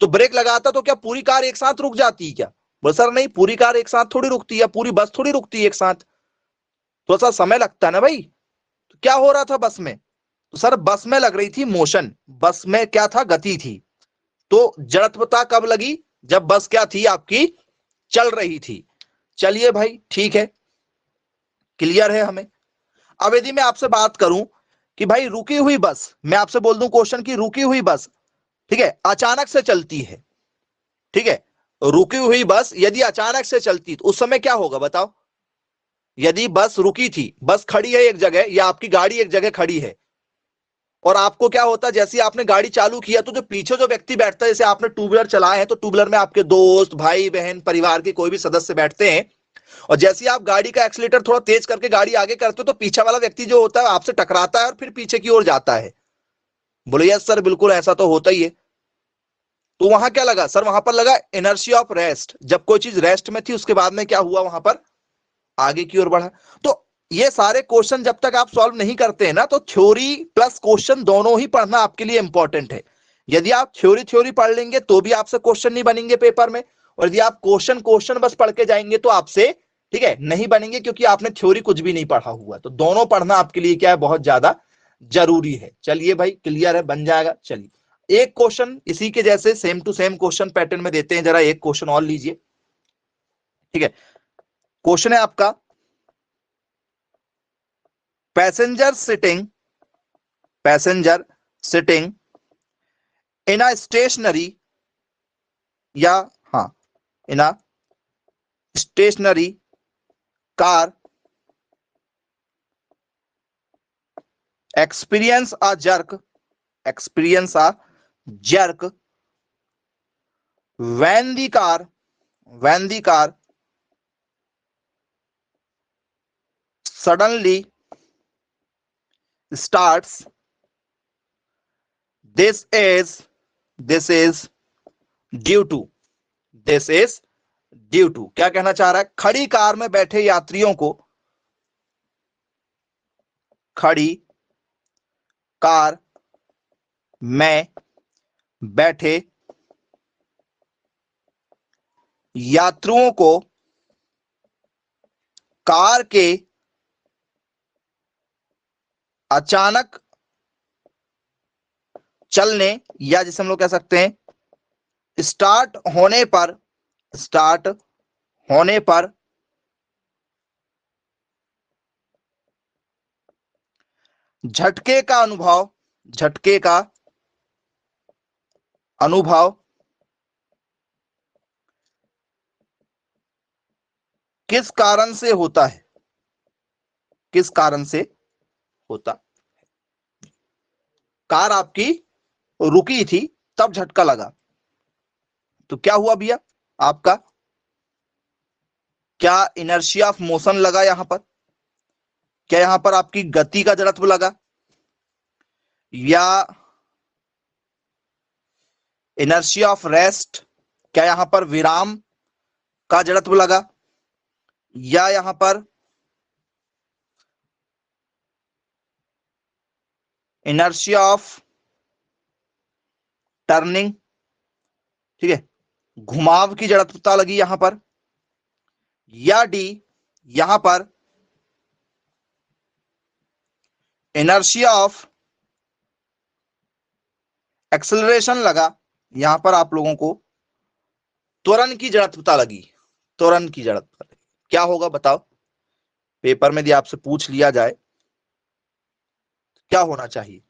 तो ब्रेक लगाता तो क्या पूरी कार एक साथ रुक जाती है क्या? बोले सर नहीं, पूरी कार एक साथ थोड़ी रुकती है, पूरी बस थोड़ी रुकती है एक साथ, थोड़ा सा समय लगता है ना भाई। तो क्या हो रहा था बस में? तो सर बस में लग रही थी मोशन, बस में क्या था? गति थी। तो जड़त्वता कब लगी? जब बस क्या थी आपकी? चल रही थी। चलिए भाई, ठीक है, क्लियर है हमें। अब यदि मैं आपसे बात करूं कि भाई रुकी हुई बस, मैं आपसे बोल दूं क्वेश्चन की, रुकी हुई बस, ठीक है, अचानक से चलती है, ठीक है, रुकी हुई बस यदि अचानक से चलती तो उस समय क्या होगा बताओ? यदि बस रुकी थी, बस खड़ी है एक जगह, या आपकी गाड़ी एक जगह खड़ी है, और आपको क्या होता है, जैसे आपने गाड़ी चालू किया तो जो पीछे जो व्यक्ति बैठता है, जैसे आपने टू व्हीलर चलाए हैं तो टू व्हीलर में आपके दोस्त, भाई बहन, परिवार के कोई भी सदस्य बैठते हैं, और जैसे ही आप गाड़ी का एक्सीलेटर थोड़ा तेज करके गाड़ी आगे करते हो तो पीछे वाला व्यक्ति जो होता है आपसे टकराता है और फिर पीछे की ओर जाता है। बोले यस सर, बिल्कुल ऐसा तो होता ही है। तो वहां क्या लगा सर? वहां पर लगा इनर्शिया ऑफ रेस्ट। जब कोई चीज रेस्ट में थी उसके बाद में क्या हुआ? वहां पर आगे की ओर बढ़ा। तो ये सारे क्वेश्चन जब तक आप सॉल्व नहीं करते हैं ना, तो थ्योरी प्लस क्वेश्चन दोनों ही पढ़ना आपके लिए इंपॉर्टेंट है। यदि आप थ्योरी थ्योरी पढ़ लेंगे तो भी आपसे क्वेश्चन नहीं बनेंगे पेपर में, और यदि आप क्वेश्चन क्वेश्चन बस पढ़ के जाएंगे तो आपसे, ठीक है, नहीं बनेंगे, क्योंकि आपने थ्योरी कुछ भी नहीं पढ़ा हुआ। तो दोनों पढ़ना आपके लिए क्या है? बहुत ज्यादा जरूरी है। चलिए भाई, क्लियर है, बन जाएगा। चलिए एक क्वेश्चन इसी के जैसे same to same question pattern में देते हैं, जरा एक क्वेश्चन और लीजिए, ठीक है। क्वेश्चन है आपका, passenger sitting, passenger sitting in a stationary, या हाँ, in a stationary car experience a jerk, experience a jerk when the car, when the car suddenly starts, this is due to, this is due to, क्या कहना चाह रहा है? खड़ी car में बैठे यात्रियों को, खड़ी कार में बैठे यात्रियों को कार के अचानक चलने, या जिसे हम लोग कह सकते हैं स्टार्ट होने पर झटके का अनुभव किस कारण से होता है? किस कारण से होता? कार आपकी रुकी थी, तब झटका लगा, तो क्या हुआ भैया आपका? क्या इनर्शिया ऑफ मोशन लगा यहां पर? क्या यहां पर आपकी गति का जड़त्व लगा, या इनर्शिया ऑफ रेस्ट, क्या यहां पर विराम का जड़त्व लगा, या यहां पर इनर्शिया ऑफ टर्निंग, ठीक है, घुमाव की जड़त्वता लगी यहां पर, या डी यहां पर इनर्शिया ऑफ एक्सेलरेशन लगा, यहां पर आप लोगों को त्वरण की जड़त्वता लगी, त्वरण की जड़त्वता लगी। क्या होगा बताओ? पेपर में यदि आपसे पूछ लिया जाए क्या होना चाहिए?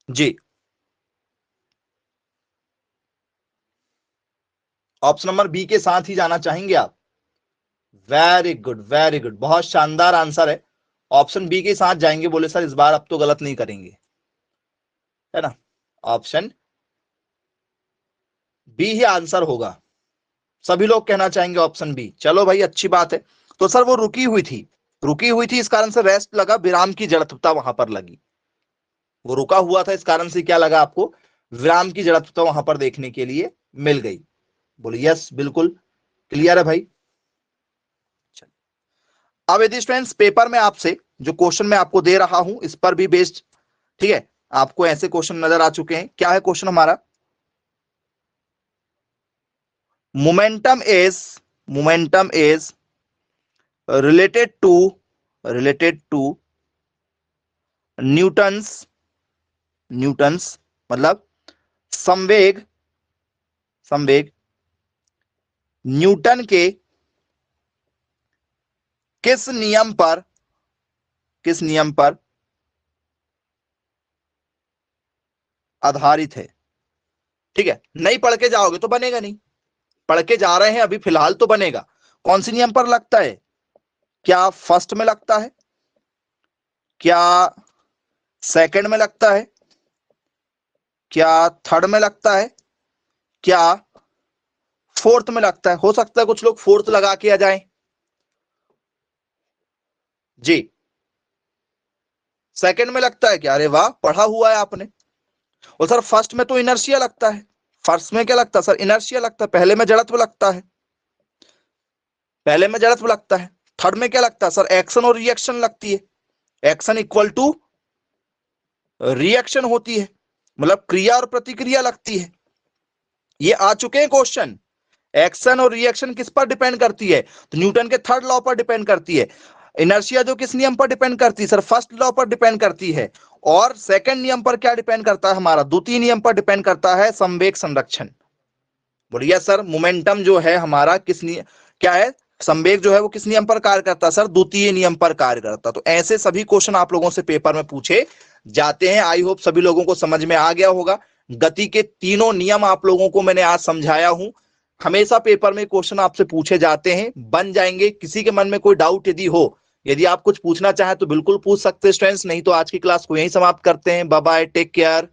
जी, ऑप्शन नंबर बी के साथ ही जाना चाहेंगे आप? वेरी गुड, वेरी गुड, बहुत शानदार आंसर है। ऑप्शन बी के साथ जाएंगे, बोले सर इस बार अब तो गलत नहीं करेंगे, है ना? ऑप्शन बी ही आंसर होगा। सभी लोग कहना चाहेंगे ऑप्शन बी। चलो भाई, अच्छी बात है। तो सर वो रुकी हुई थी, इस कारण से रेस्ट लगा, विराम की जड़त्वता वहां पर लगी। वो रुका हुआ था, इस कारण से क्या लगा आपको? विराम की जड़त्वता वहां पर देखने के लिए मिल गई। बोलिए यस, बिल्कुल क्लियर है भाई। अब यदि स्टूडेंट्स पेपर में आपसे जो क्वेश्चन मैं आपको दे रहा हूं इस पर भी बेस्ड, ठीक है, आपको ऐसे क्वेश्चन नजर आ चुके हैं। क्या है क्वेश्चन हमारा? Momentum is related to Newton's मतलब संवेग न्यूटन के किस नियम पर आधारित है? ठीक है, नहीं पढ़ के जाओगे तो बनेगा नहीं, पढ़ के जा रहे हैं अभी फिलहाल तो बनेगा। कौन सी नियम पर लगता है? क्या फर्स्ट में लगता है, क्या सेकंड में लगता है, क्या थर्ड में लगता है, क्या फोर्थ में लगता है? हो सकता है कुछ लोग फोर्थ लगा के आ जाएं। जी, सेकंड में लगता है क्या? अरे वाह, पढ़ा हुआ है आपने। और सर फर्स्ट में तो इनर्शिया लगता है। फर्स्ट में क्या लगता है सर? इनर्शिया लगता है। पहले में जड़त्व लगता है, थर्ड में क्या लगता है सर? एक्शन और रिएक्शन लगती है। एक्शन इक्वल टू रिएक्शन होती है, मतलब क्रिया और प्रतिक्रिया लगती है। ये आ चुके हैं क्वेश्चन। एक्शन और रिएक्शन किस पर डिपेंड करती है? तो न्यूटन के थर्ड लॉ पर डिपेंड करती है। इनर्शिया जो किस नियम पर डिपेंड करती है सर? फर्स्ट लॉ पर डिपेंड करती है। और सेकंड नियम पर क्या डिपेंड करता है हमारा? द्वितीय नियम पर डिपेंड करता है, संवेग संरक्षण। बोलिए सर मोमेंटम जो है हमारा किस नियम, क्या है? संवेग जो है वो किस नियम पर कार्य करता है सर? द्वितीय नियम पर कार्य करता है। तो ऐसे सभी क्वेश्चन आप लोगों से पेपर में पूछे जाते हैं। आई होप सभी लोगों को समझ में आ गया होगा। गति के तीनों नियम आप लोगों को मैंने आज समझाया हूं। हमेशा पेपर में क्वेश्चन आपसे पूछे जाते हैं, बन जाएंगे। किसी के मन में कोई डाउट यदि हो, यदि आप कुछ पूछना चाहें तो बिल्कुल पूछ सकते हैं स्टूडेंट्स। नहीं तो आज की क्लास को यहीं समाप्त करते हैं। Bye bye, take care.